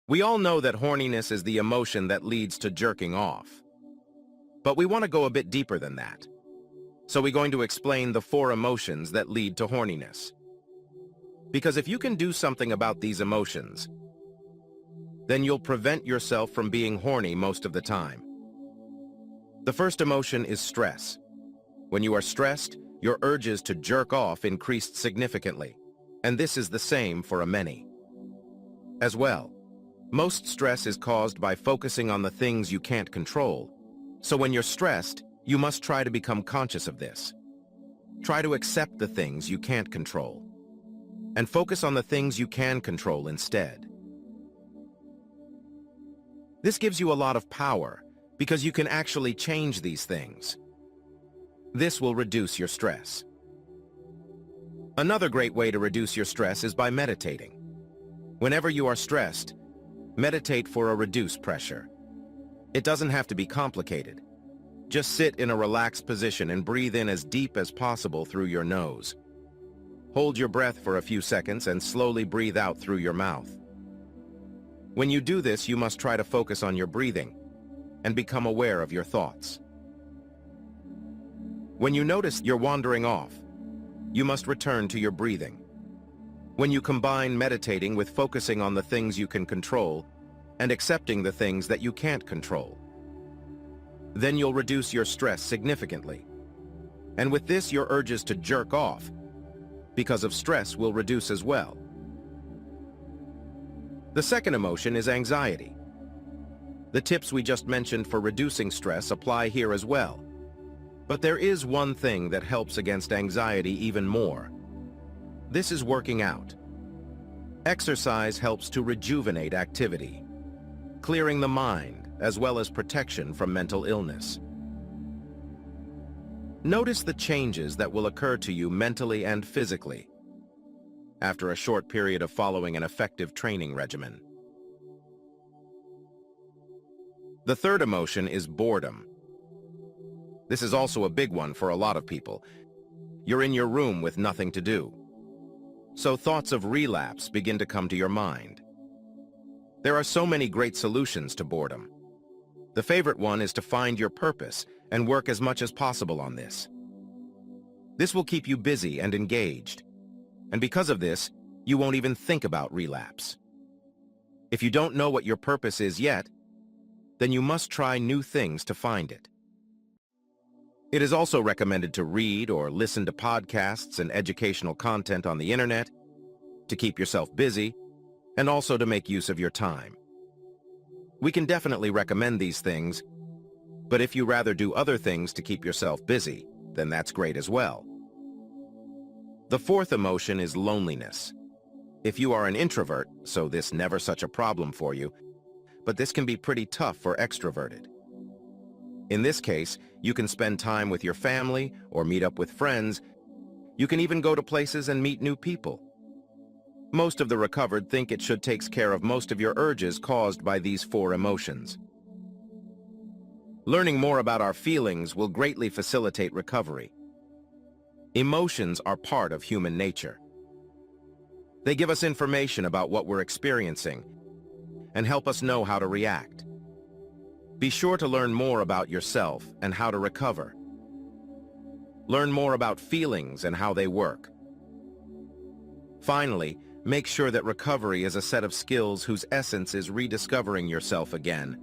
We all know that horniness is the emotion that leads to jerking off. But we want to go a bit deeper than that. So we're going to explain the 4 emotions that lead to horniness. Because if you can do something about these emotions, then you'll prevent yourself from being horny most of the time. The first emotion is stress. When you are stressed, your urges to jerk off increased significantly, and this is the same for a many. As well, most stress is caused by focusing on the things you can't control. So when you're stressed, you must try to become conscious of this. Try to accept the things you can't control, and focus on the things you can control instead. This gives you a lot of power, because you can actually change these things. This will reduce your stress. Another great way to reduce your stress is by meditating. Whenever you are stressed, meditate for a reduced pressure. It doesn't have to be complicated. Just sit in a relaxed position and breathe in as deep as possible through your nose. Hold your breath for a few seconds and slowly breathe out through your mouth. When you do this, you must try to focus on your breathing and become aware of your thoughts. When you notice you're wandering off, you must return to your breathing. When you combine meditating with focusing on the things you can control and accepting the things that you can't control, then you'll reduce your stress significantly. And with this, your urges to jerk off because of stress will reduce as well. The second emotion is anxiety. The tips we just mentioned for reducing stress apply here as well. But there is one thing that helps against anxiety even more. This is working out. Exercise helps to rejuvenate activity, clearing the mind as well as protection from mental illness. Notice the changes that will occur to you mentally and physically after a short period of following an effective training regimen. The third emotion is boredom. This is also a big one for a lot of people. You're in your room with nothing to do, so thoughts of relapse begin to come to your mind. There are so many great solutions to boredom. The favorite one is to find your purpose and work as much as possible on this. This will keep you busy and engaged, and because of this, you won't even think about relapse. If you don't know what your purpose is yet, then you must try new things to find it. It is also recommended to read or listen to podcasts and educational content on the internet, to keep yourself busy, and also to make use of your time. We can definitely recommend these things, but if you rather do other things to keep yourself busy, then that's great as well. The fourth emotion is loneliness. If you are an introvert, so this never such a problem for you, but this can be pretty tough for extroverted. In this case, you can spend time with your family or meet up with friends. You can even go to places and meet new people. Most of the recovered think it should take care of most of your urges caused by these 4 emotions. Learning more about our feelings will greatly facilitate recovery. Emotions are part of human nature. They give us information about what we're experiencing and help us know how to react. Be sure to learn more about yourself and how to recover. Learn more about feelings and how they work. Finally, make sure that recovery is a set of skills whose essence is rediscovering yourself again